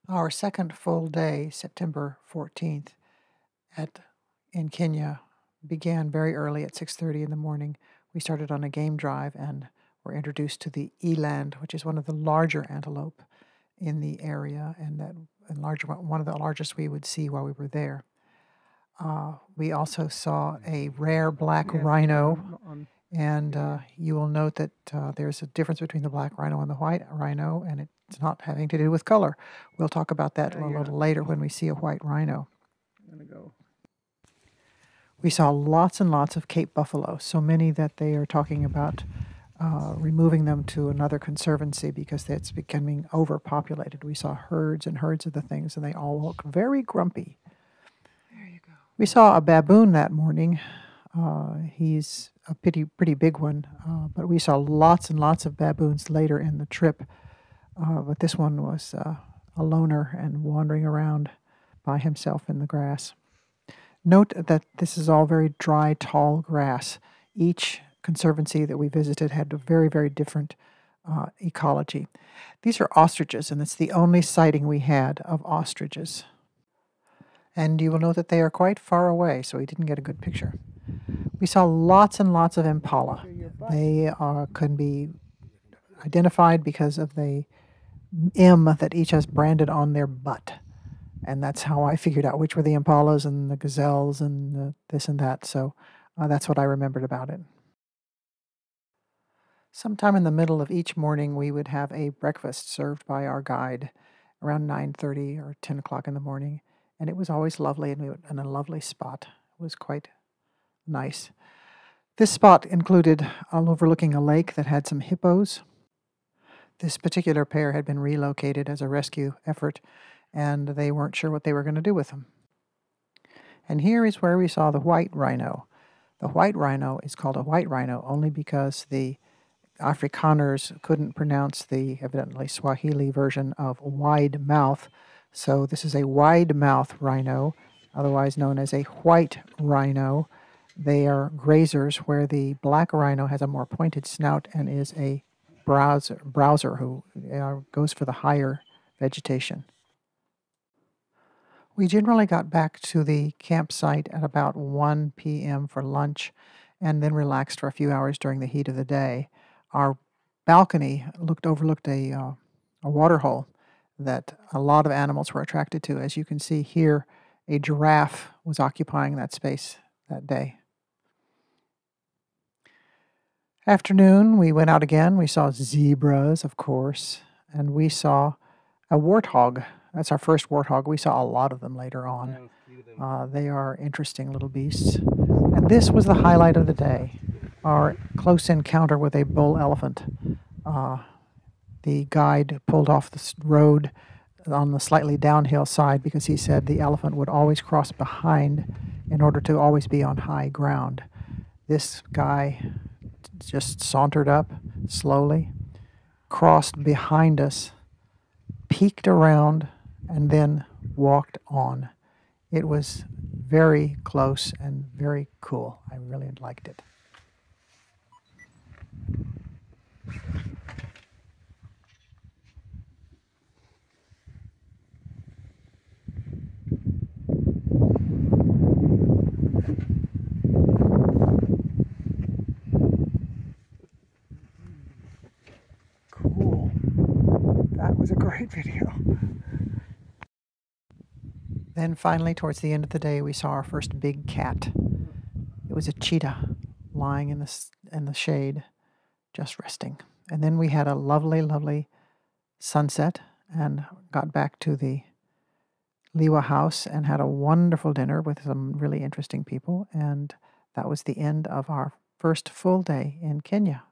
Our second full day, September 14th, in Kenya, began very early at 6:30 in the morning. We started on a game drive and were introduced to the eland, which is one of the larger antelope in the area, and one of the largest we would see while we were there. We also saw a rare black rhino, and you will note that there's a difference between the black rhino and the white rhino, and it's not having to do with color. We'll talk about that a little later when we see a white rhino. We saw lots and lots of Cape buffalo, so many that they are talking about removing them to another conservancy because it's becoming overpopulated. We saw herds and herds of the things, and they all look very grumpy. There you go. We saw a baboon that morning. He's a pretty big one, but we saw lots and lots of baboons later in the trip. But this one was a loner and wandering around by himself in the grass. Note that this is all very dry, tall grass. Each conservancy that we visited had a very, very different ecology. These are ostriches, and it's the only sighting we had of ostriches. And you will note that they are quite far away, so we didn't get a good picture. We saw lots and lots of impala. They can be identified because of the M that each has branded on their butt. And that's how I figured out which were the impalas and the gazelles and this and that. So that's what I remembered about it. Sometime in the middle of each morning, we would have a breakfast served by our guide around 9:30 or 10 o'clock in the morning. And it was always lovely and in a lovely spot. It was quite nice. This spot included overlooking a lake that had some hippos. This particular pair had been relocated as a rescue effort, and they weren't sure what they were going to do with them. And here is where we saw the white rhino. The white rhino is called a white rhino only because the Afrikaners couldn't pronounce the evidently Swahili version of wide mouth, so this is a wide mouth rhino, otherwise known as a white rhino. They are grazers, where the black rhino has a more pointed snout and is a browser who goes for the higher vegetation. We generally got back to the campsite at about 1 p.m. for lunch and then relaxed for a few hours during the heat of the day. Our balcony overlooked a water hole that a lot of animals were attracted to. As you can see here, a giraffe was occupying that space that day. Afternoon, we went out again. We saw zebras, of course, and we saw a warthog. That's our first warthog. We saw a lot of them later on. They are interesting little beasts. And this was the highlight of the day, our close encounter with a bull elephant. The guide pulled off the road on the slightly downhill side because he said the elephant would always cross behind in order to always be on high ground. This guy just sauntered up slowly, crossed behind us, peeked around, and then walked on. It was very close and very cool. I really liked it. Cool. That was a great video. Then finally, towards the end of the day, we saw our first big cat. It was a cheetah lying in the shade, just resting. And then we had a lovely, lovely sunset and got back to the Liwa house and had a wonderful dinner with some really interesting people. And that was the end of our first full day in Kenya.